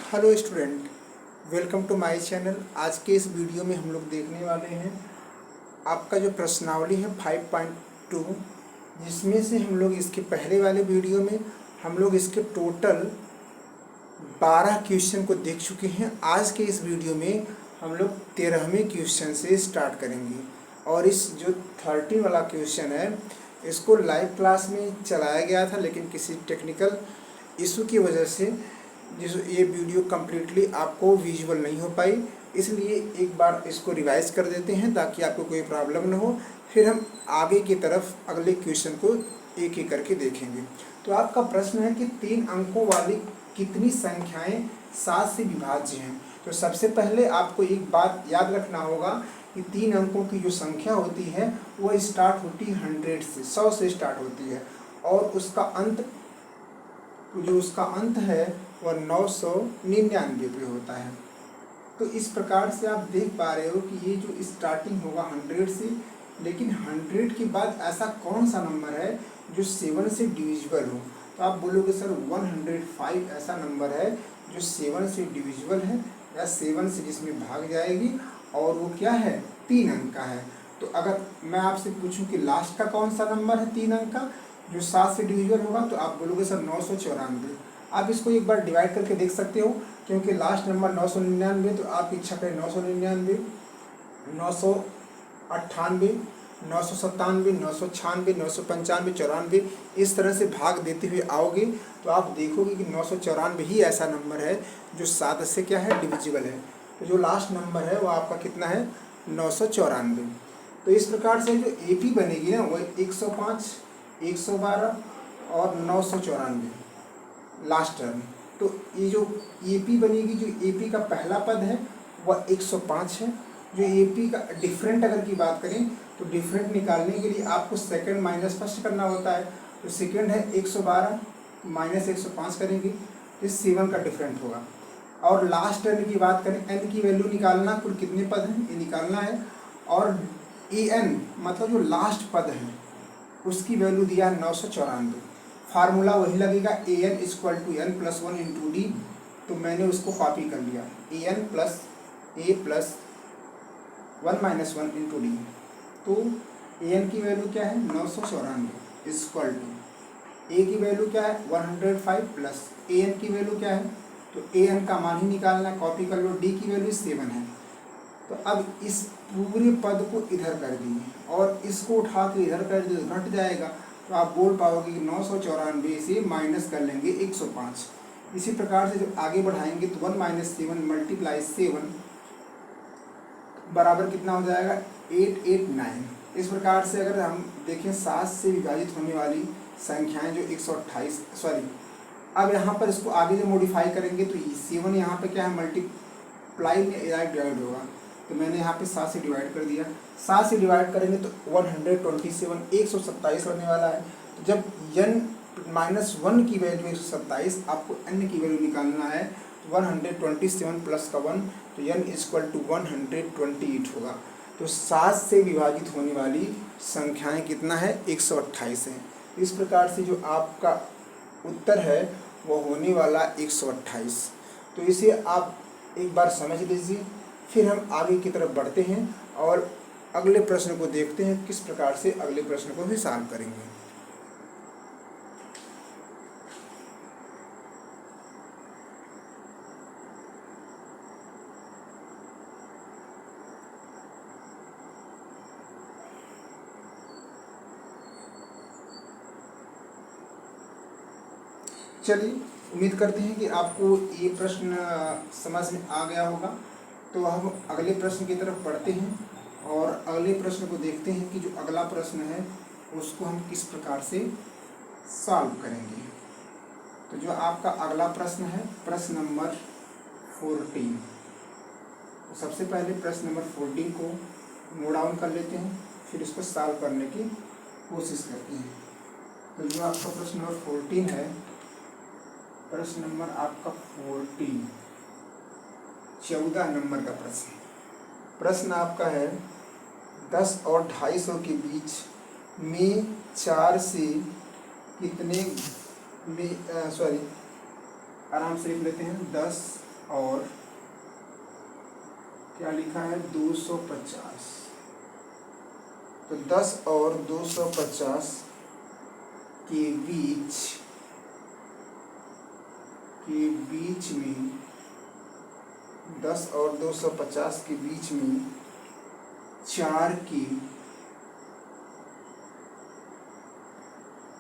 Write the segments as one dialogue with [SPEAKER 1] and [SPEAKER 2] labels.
[SPEAKER 1] Hello student, welcome to my channel. आज के इस वीडियो में हम लोग देखने वाले हैं आपका जो प्रश्नावली है 5.2, जिसमें से हम लोग इसके पहले वाले वीडियो में हम लोग इसके टोटल 12 क्वेश्चन को देख चुके हैं। आज के इस वीडियो में हम लोग 13वें क्वेश्चन से स्टार्ट करेंगे और इस जो 30 वाला क्वेश्चन है इसको लाइव क्लास में चलाया गया था, लेकिन किसी टेक्निकल इशू की वजह से ये वीडियो कम्प्लीटली आपको विजुअल नहीं हो पाई, इसलिए एक बार इसको रिवाइज कर देते हैं ताकि आपको कोई प्रॉब्लम ना हो। फिर हम आगे की तरफ अगले क्वेश्चन को एक एक करके देखेंगे। तो आपका प्रश्न है कि 3 अंकों वाली कितनी संख्याएं 7 से विभाज्य हैं। तो सबसे पहले आपको एक बात याद रखना होगा कि 3 अंकों की जो संख्या होती है वह स्टार्ट होती है 100 से, 100 से स्टार्ट होती है, और उसका अंत है वह 999 पे होता है। तो इस प्रकार से आप देख पा रहे हो कि ये जो स्टार्टिंग होगा 100 से, लेकिन 100 के बाद ऐसा कौन सा नंबर है जो 7 से डिविजिबल हो। तो आप बोलोगे सर 105 ऐसा नंबर है जो 7 से डिविजिबल है या 7 से जिसमें भाग जाएगी, और वो क्या है, 3 अंक का है। तो अगर मैं आपसे पूछूं कि लास्ट का कौन सा नंबर है 3 अंक का जो 7 से डिविजिबल होगा, तो आप बोलोगे सर 994। आप इसको एक बार डिवाइड करके देख सकते हो, क्योंकि लास्ट नंबर 999, तो आप इच्छा करें 999, 998, 997, 996, 995, 94, इस तरह से भाग देते हुए आओगे तो आप देखोगे कि 994 ही ऐसा नंबर है जो 7 से क्या है, डिविजिबल है। तो जो लास्ट नंबर है वो आपका कितना है, 994। तो इस प्रकार से जो AP बनेगी ना वो 105, 112 और 994 लास्ट टर्म। तो ये जो AP बनेगी, जो AP का पहला पद है वह 105 है। जो AP का डिफरेंट अगर की बात करें तो डिफरेंट निकालने के लिए आपको सेकंड माइनस फर्स्ट करना होता है। तो सेकंड है 112 माइनस 105 करेंगे तो 7 का डिफरेंट होगा। और लास्ट टर्म की बात करें, n की वैल्यू निकालना, कुल कितने पद हैं ये निकालना है, और AN मतलब जो लास्ट पद है उसकी वैल्यू दिया है 994। फार्मूला वही लगेगा AN = n + 1 × D। तो मैंने उसको कॉपी कर लिया, AN + A + 1 - 1 × D। तो AN की वैल्यू क्या है, 994 = A की वैल्यू क्या है, 105 प्लस AN की वैल्यू क्या है, तो AN का मान ही निकालना है, कॉपी कर लो। D की वैल्यू 7 है। तो अब इस पूरे पद को इधर कर दिए और इसको उठा के इधर कर दिए, घट जाएगा। तो आप बोल पाओगे कि 994 से माइनस कर लेंगे 105। इसी प्रकार से जब आगे बढ़ाएंगे तो 1 - 7 × 7 बराबर कितना हो जाएगा, 889। इस प्रकार से अगर हम देखें 7 से विभाजित होने वाली संख्याएं जो 128, अब यहाँ पर इसको आगे जो मॉडिफाई करेंगे तो 7 यहाँ पे क्या है, मल्टीप्लाई में डिवाइड होगा। तो मैंने यहाँ पे 7 से डिवाइड कर दिया। 7 से डिवाइड करेंगे तो 127 127 होने वाला है। तो जब n - 1 की वैल्यू 127, आपको n की वैल्यू निकालना है, 127 प्लस का 1, तो n = 128 होगा। तो 7 से विभाजित होने वाली संख्याएं कितना है, 128 है। इस प्रकार से जो आपका उत्तर है वो होने वाला 128। तो इसे आप एक बार समझ लीजिए। फिर हम आगे की तरफ बढ़ते हैं और अगले प्रश्न को देखते हैं किस प्रकार से अगले प्रश्न को भी सॉल्व करेंगे। चलिए, उम्मीद करते हैं कि आपको ये प्रश्न समझ में आ गया होगा। तो हम अगले प्रश्न की तरफ बढ़ते हैं और अगले प्रश्न को देखते हैं कि जो अगला प्रश्न है उसको हम किस प्रकार से सॉल्व करेंगे। तो जो आपका अगला प्रश्न है प्रश्न नंबर 14। तो सबसे पहले प्रश्न नंबर 14 को नोट डाउन कर लेते हैं, फिर इसको सॉल्व करने की कोशिश करते हैं। तो जो आपका प्रश्न नंबर 14 है, प्रश्न नंबर आपका 14, 14 नंबर का प्रश्न आपका है 10 और 250 के बीच में 4 से कितने में आराम से लिख लेते हैं, 10 और क्या लिखा है 250। तो 10 और 250 के बीच में 10 और 250 के बीच में 4 की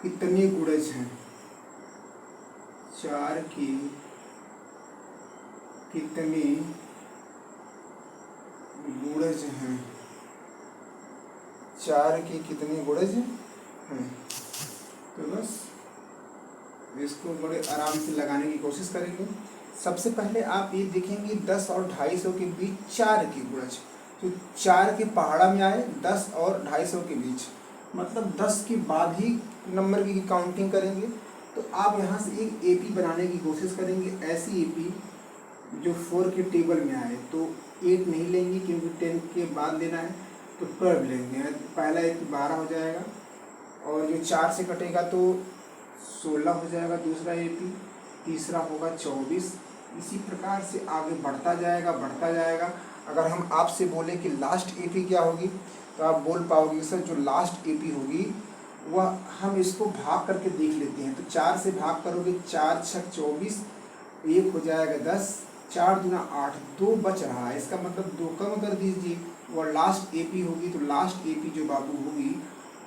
[SPEAKER 1] कितने गुणज हैं? 4 की कितने गुणज हैं? 4 की कितने गुणज हैं? तो बस इसको बड़े आराम से लगाने की कोशिश करेंगे। सबसे पहले आप ये देखेंगे 10 और 250 के बीच 4 की गुणज, तो 4 के पहाड़ा में आए 10 और 250 के बीच, मतलब 10 के बाद ही नंबर की काउंटिंग करेंगे। तो आप यहाँ से एक एपी बनाने की कोशिश करेंगे, ऐसी एपी जो 4 के टेबल में आए। तो 8 नहीं लेंगे क्योंकि 10 के बाद लेना है, तो 12 लेंगे। पहला एपी 12 हो जाएगा, और जो 4 से कटेगा तो 16 हो जाएगा दूसरा एपी, तीसरा होगा 24। इसी प्रकार से आगे बढ़ता जाएगा। अगर हम आपसे बोले कि लास्ट एपी क्या होगी, तो आप बोल पाओगे सर जो लास्ट एपी होगी वह, हम इसको भाग करके देख लेते हैं। तो 4 से भाग करोगे, 4 छक 24, 1 हो जाएगा 10, 4 दूना 8, 2 बच रहा है, इसका मतलब 2 कम कर दीजिए, वह लास्ट एपी होगी। तो लास्ट एपी जो बाबू होगी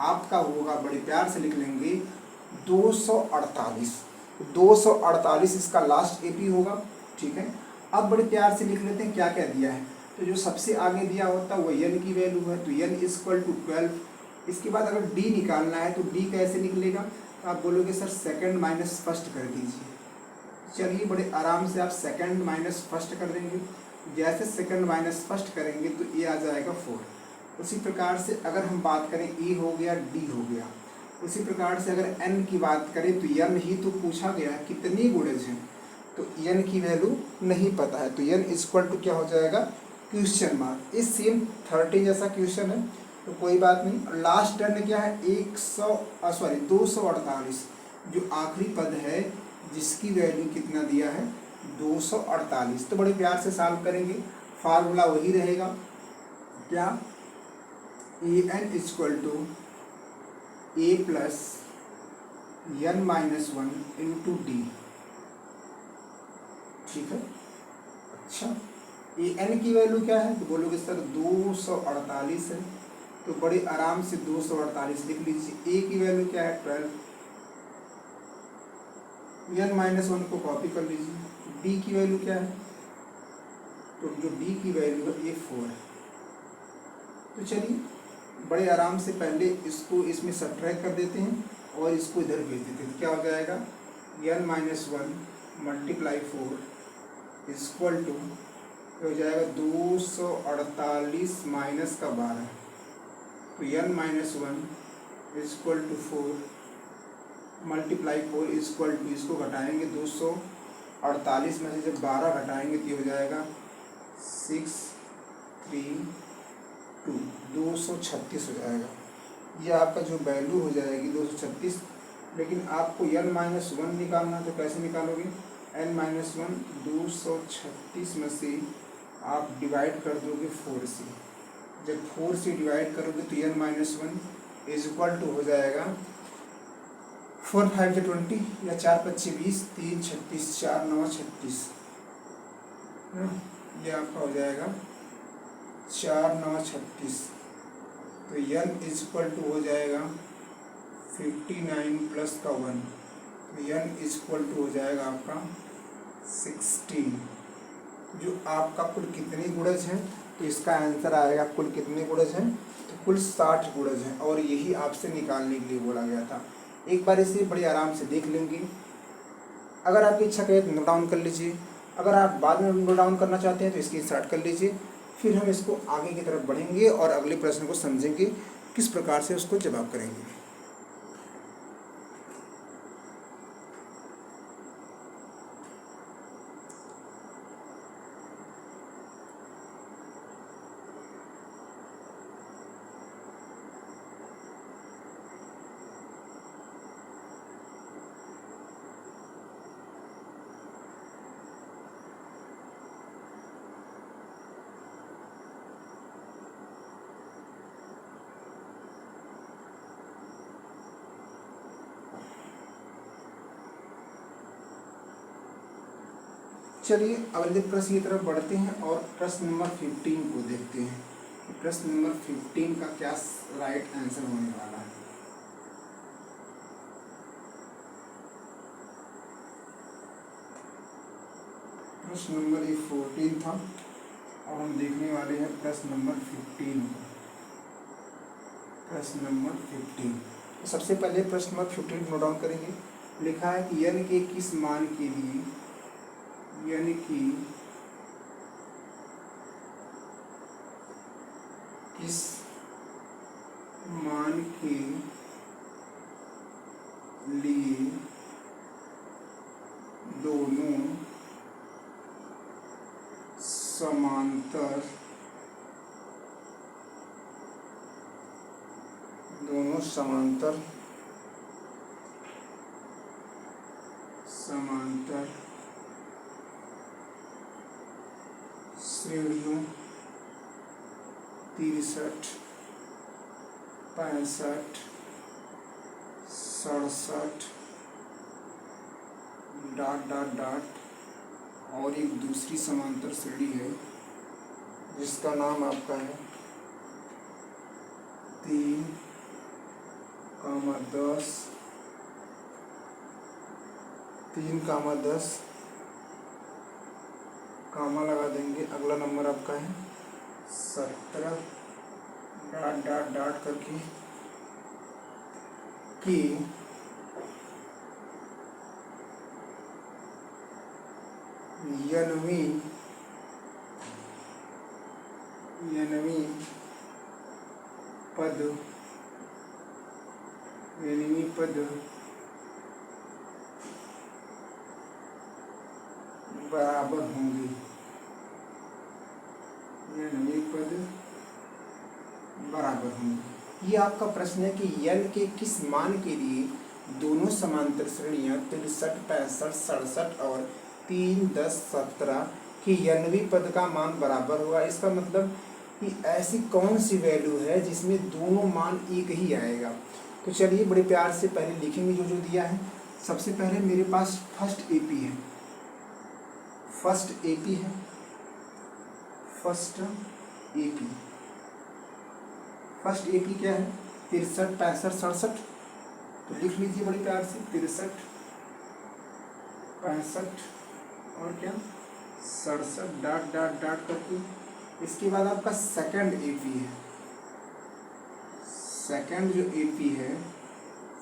[SPEAKER 1] आपका होगा, बड़े प्यार से लिख लेंगे 248। 248 इसका लास्ट एपी होगा, ठीक है। अब बड़े प्यार से लिख लेते हैं क्या क्या दिया है। तो जो सबसे आगे दिया होता है वो n की वैल्यू है, तो n इक्वल टू 12। इसके बाद अगर d निकालना है तो d कैसे निकलेगा, तो आप बोलोगे सर सेकंड माइनस फर्स्ट कर दीजिए। चलिए बड़े आराम से आप सेकंड माइनस फर्स्ट कर देंगे। जैसे सेकंड माइनस फर्स्ट करेंगे तो ये आ जाएगा 4। उसी प्रकार से अगर हम बात करें e हो गया, d हो गया। उसी प्रकार से अगर n की बात करें तो n ही तो पूछा गया है कितनी गुणज हैं, तो n की वैल्यू नहीं पता है, तो n इक्वल टू क्या हो जाएगा, क्वेश्चन मार्क। इस सेम 30 जैसा क्वेश्चन है तो कोई बात नहीं। लास्ट टर्न क्या है 248, जो आखिरी पद है जिसकी वैल्यू कितना दिया है 248। तो बड़े प्यार से सॉल्व करेंगे, फार्मूला वही रहेगा क्या, an equal to a plus n minus 1 into d, ठीक है। अच्छा ये n की वैल्यू क्या है, तो बोलोगे सर 248 है, तो बड़े आराम से 248 लिख लीजिए। a की वैल्यू क्या है 12, n माइनस 1 को कॉपी कर लीजिए। d की वैल्यू क्या है, तो जो d की वैल्यू है ये 4 है। तो चलिए बड़े आराम से पहले इसको इसमें सब्ट्रैक्ट कर देते हैं और इसको इधर भेज देते हैं। तो क्या हो जाएगा n minus 1 multiply 4 equal to हो जाएगा 248 माइनस का 12, तो n minus 1 equal to 4 multiply 4 equal to, इसको घटाएंगे 248 में से जब 12 घटाएंगे तो हो जाएगा 6 3 2, 236 हो जाएगा। ये आपका जो वैल्यू हो जाएगी 236। लेकिन आपको n माइनस 1 निकालना है, तो कैसे निकालोगे, n माइनस 1 236 में से आप डिवाइड कर दोगे 4 से। जब 4 से डिवाइड करोगे तो n minus 1 is equal to हो जाएगा 4 5 से 20 या 4 25 20, 3 36, 4 9 36, ये आपका हो जाएगा 4 9 36। तो n इज इक्वल टू हो जाएगा 59 प्लस का 1, तो n इज इक्वल टू हो जाएगा आपका 16। जो आपका कुल कितने गुणज हैं, तो इसका आंसर आएगा कुल कितने गुणज हैं, तो कुल 60 गुणज हैं, और यही आपसे निकालने के लिए बोला गया था। एक बार इसे बड़े आराम से देख लेंगे। अगर आपकी इच्छा कहे तो नोट डाउन कर लीजिए, अगर आप बाद में नोट डाउन करना चाहते हैं तो इसकी स्टार्ट कर लीजिए। फिर हम इसको आगे की तरफ बढ़ेंगे और अगले प्रश्न को समझेंगे किस प्रकार से उसको जवाब करेंगे। चलिए अगले प्रश्न की तरफ बढ़ते हैं और प्रश्न नंबर 15 को देखते हैं कि प्रश्न नंबर 15 का क्या राइट आंसर होने वाला है। प्रश्न नंबर ये 14 था और हम देखने वाले हैं प्रश्न नंबर 15 को। प्रश्न नंबर 15, तो सबसे पहले प्रश्न नंबर 15 नोट डाउन करेंगे। लिखा है कि n के किस मान के लिए n की किस मान के लिए दोनों समांतर श्रेणियों 63, 65, 67 ... और एक दूसरी समांतर श्रेणी है जिसका नाम आपका है 3, 10, 3, 10 कामा लगा देंगे। अगला नंबर आपका है 17 ... करके कि यनवी पद बराबर होंगे। ये आपका प्रश्न है कि n के किस मान के लिए दोनों समांतर श्रेणियां 63, 65, 67 और 3, 10, 17 की यनवी पद का मान बराबर होगा। इसका मतलब कि ऐसी कौन सी वैल्यू है जिसमें दोनों मान एक ही आएगा। तो चलिए बड़े प्यार से पहले लिखेंगे जो दिया है। सबसे पहले मेरे पास फर्स्ट एपी है। फर्स्ट एपी क्या है 63, 65, 67। तो लिख लीजिए बड़ी प्यार से 63, 65 और क्या 67 ... करके। इसके बाद आपका सेकंड एपी है। सेकंड जो एपी है,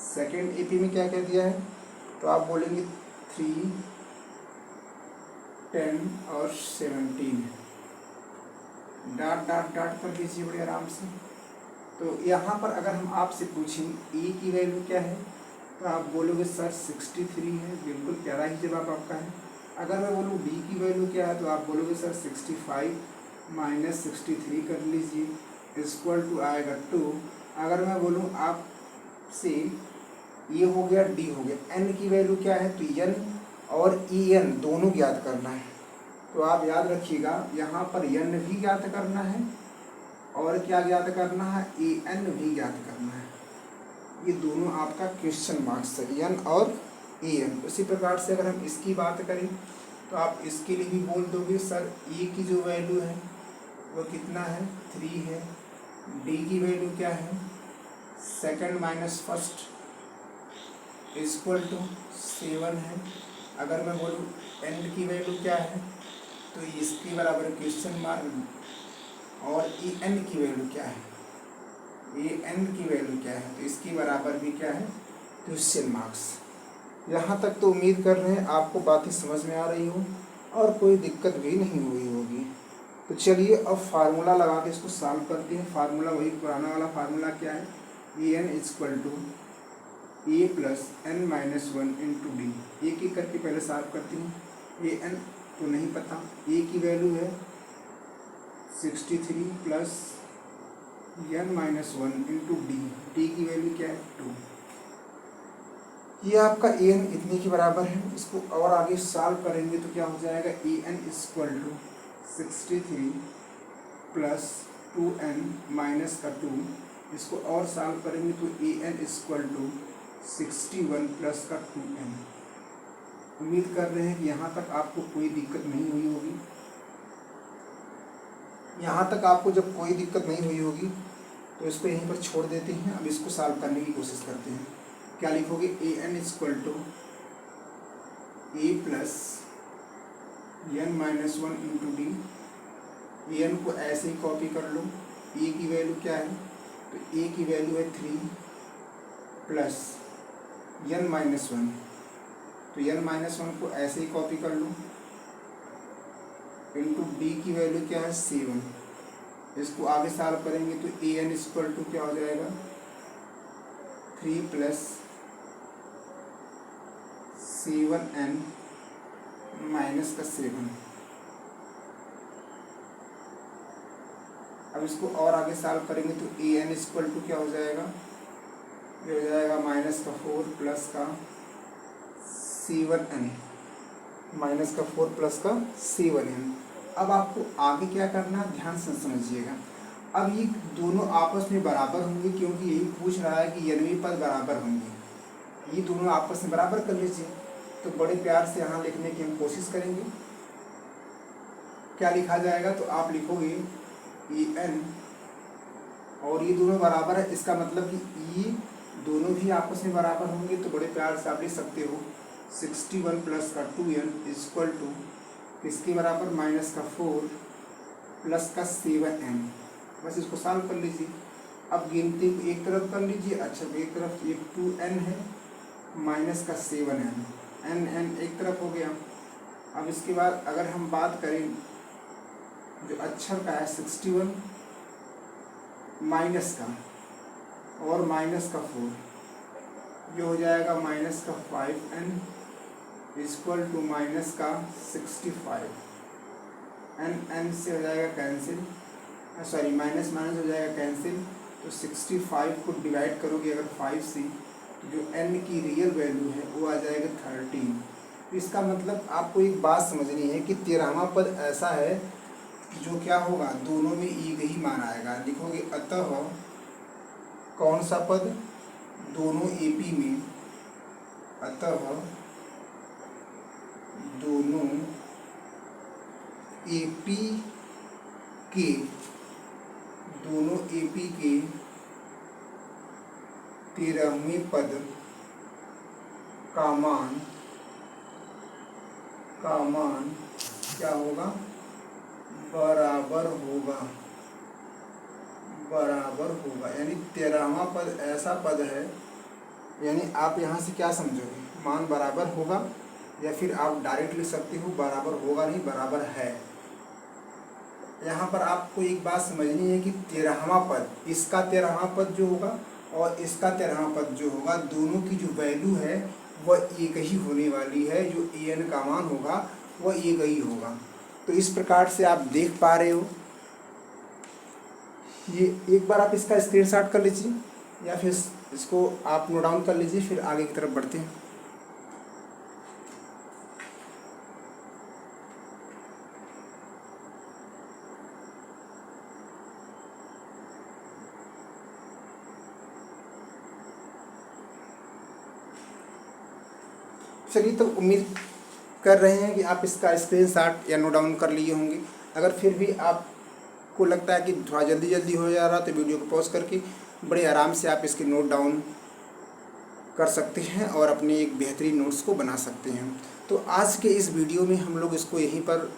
[SPEAKER 1] सेकंड एपी में क्या कह दिया है, तो आप बोलेंगे 3, 10 और 17 ... कर दीजिए बड़े आराम से। तो यहाँ पर अगर हम आपसे पूछें ए की वैल्यू क्या है, तो आप बोलोगे सर 63 है। बिल्कुल प्यारा ही जवाब आपका है। अगर मैं बोलूँ बी की वैल्यू क्या है, तो आप बोलोगे सर 65 - 63 कर लीजिए, इक्वल टू आएगा 2। अगर मैं बोलूँ आपसे ये हो गया, डी हो गया, एन की वैल्यू क्या है, तो एन और ई एन दोनों ज्ञात करना है। तो आप याद रखिएगा यहाँ पर एन भी ज्ञात करना है और क्या ज्ञात करना है, ए एन भी ज्ञात करना है। ये दोनों आपका क्वेश्चन मार्क्स है, एन और ए एन। उसी प्रकार से अगर हम इसकी बात करें तो आप इसके लिए भी बोल दोगे सर ए की जो वैल्यू है वो कितना है 3 है। डी की वैल्यू क्या है second minus first equal to 7 है। अगर मैं बोलूँ एन की वैल्यू क्या है, तो इसके बराबर क्वेश्चन मार्क। और ए एन की वैल्यू क्या है, ए एन की वैल्यू क्या है, तो इसकी बराबर भी क्या है क्वेश्चन मार्क्स। यहाँ तक तो उम्मीद कर रहे हैं आपको बातें समझ में आ रही हो और कोई दिक्कत भी नहीं हुई होगी। तो चलिए अब फार्मूला लगा के इसको सॉल्व करते हैं। फार्मूला वही पुराना वाला फार्मूला क्या है, A N equal to A plus N minus 1 into D. एक एक करके पहले सॉल्व करते हैं। ए एन तो नहीं पता, ए की वैल्यू है 63 plus N minus 1 into d. D की वैल्यू क्या है 2। ये आपका ए एन इतने के बराबर है। इसको और आगे सॉल्व करेंगे तो क्या हो जाएगा, A N equal to 63 plus 2n minus का 2। इसको और सॉल्व करेंगे तो A N equal to 61 plus का 2n। उम्मीद कर रहे हैं कि यहाँ तक आपको कोई दिक्कत नहीं हुई होगी। यहाँ तक आपको जब कोई दिक्कत नहीं हुई होगी तो इसको यहीं पर छोड़ देते हैं। अब इसको सॉल्व करने की कोशिश करते हैं। क्या लिखोगे? A N equal to A plus N minus one into D. A N को ऐसे ही कॉपी कर लो। ए की वैल्यू क्या है? तो ए की वैल्यू है 3 प्लस एन माइनस वन, तो एन माइनस वन को ऐसे ही कॉपी कर लो इंटू डी की वैल्यू क्या है? 7। इसको आगे सॉल्व करेंगे तो ए एन इक्वल टू क्या हो जाएगा? 3 प्लस 7n माइनस का 7। अब इसको और आगे सॉल्व करेंगे तो ए एन इक्वल टू क्या हो जाएगा? ये हो जाएगा माइनस का 4 प्लस का 7n, माइनस का 4 प्लस का 7n। अब आपको आगे क्या करना है, ध्यान से समझिएगा। अब ये दोनों आपस में बराबर होंगे, क्योंकि यही पूछ रहा है कि n पद बराबर होंगे। ये दोनों आपस में बराबर कर लीजिए। तो बड़े प्यार से यहाँ लिखने की हम कोशिश करेंगे। क्या लिखा जाएगा? तो आप लिखोगे ए एन, और ये दोनों बराबर है, इसका मतलब कि ये दोनों भी आपस में बराबर होंगे। तो बड़े प्यार से आप लिख सकते हो 61 प्लस का 2n इक्वल टू किसके बराबर? माइनस का 4 प्लस का 7n। बस इसको सॉल्व कर लीजिए। अब गिनती को एक तरफ कर लीजिए। अच्छा, एक तरफ ये 2n है माइनस का 7n, n एक तरफ हो गया। अब इसके बाद अगर हम बात करें जो अक्षर का है 61 माइनस का और माइनस का 4, ये हो जाएगा माइनस का 5n इक्वल टू माइनस का 65। n से हो जाएगा कैंसिल, सॉरी माइनस माइनस हो जाएगा कैंसिल। तो 65 को डिवाइड करोगे अगर 5 से, तो जो n की रियल वैल्यू है वो आ जाएगा 13। तो इसका मतलब आपको एक बात समझनी है कि 13वां पद ऐसा है जो क्या होगा, दोनों में एक ही मान आएगा। लिखोगे अतः कौन सा पद? दोनों एपी में, अतः दोनों एपी के, दोनों एपी के 13वें पद का मान क्या होगा? बराबर होगा, बराबर होगा। यानी 13वां पद ऐसा पद है, यानी आप यहाँ से क्या समझोगे? मान बराबर होगा, या फिर आप डायरेक्ट लिख सकते हो बराबर होगा नहीं, बराबर है। यहाँ पर आपको एक बात समझनी है कि 13वां पद, इसका 13वां पद जो होगा और इसका 13वां पद जो होगा, दोनों की जो वैल्यू है वह एक ही होने वाली है। जो ए एन का मान होगा वह एक ही होगा। तो इस प्रकार से आप देख पा रहे हो। ये एक बार आप इसका स्क्रीनशॉट कर लीजिए, या फिर इसको आप नोट डाउन कर लीजिए, फिर आगे की तरफ बढ़ते हैं। चलिए, तो उम्मीद कर रहे हैं कि आप इसका स्क्रीनशॉट या नोट डाउन कर लिए होंगे। अगर फिर भी आपको लगता है कि थोड़ा जल्दी हो जा रहा, तो वीडियो को पॉज करके बड़े आराम से आप इसके नोट डाउन कर सकते हैं और अपने एक बेहतरीन नोट्स को बना सकते हैं। तो आज के इस वीडियो में हम लोग इसको यहीं पर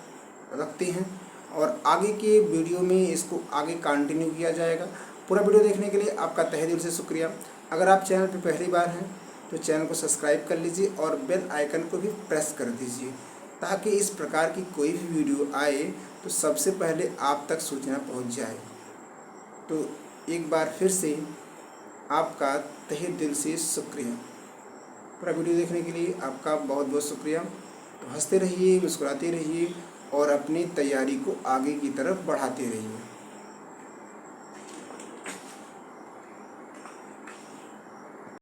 [SPEAKER 1] रखते हैं, और आगे के वीडियो में इसको आगे कंटिन्यू किया जाएगा। पूरा वीडियो देखने के लिए आपका तहे दिल से शुक्रिया। अगर आप चैनल पर पहली बार हैं तो चैनल को सब्सक्राइब कर लीजिए और बेल आइकन को भी प्रेस कर दीजिए, ताकि इस प्रकार की कोई भी वीडियो आए तो सबसे पहले आप तक सूचना पहुंच जाए। तो एक बार फिर से आपका तहे दिल से शुक्रिया। पूरा वीडियो देखने के लिए आपका बहुत बहुत शुक्रिया। तो हंसते रहिए, मुस्कुराते रहिए और अपनी तैयारी को आगे की तरफ बढ़ाते रहिए।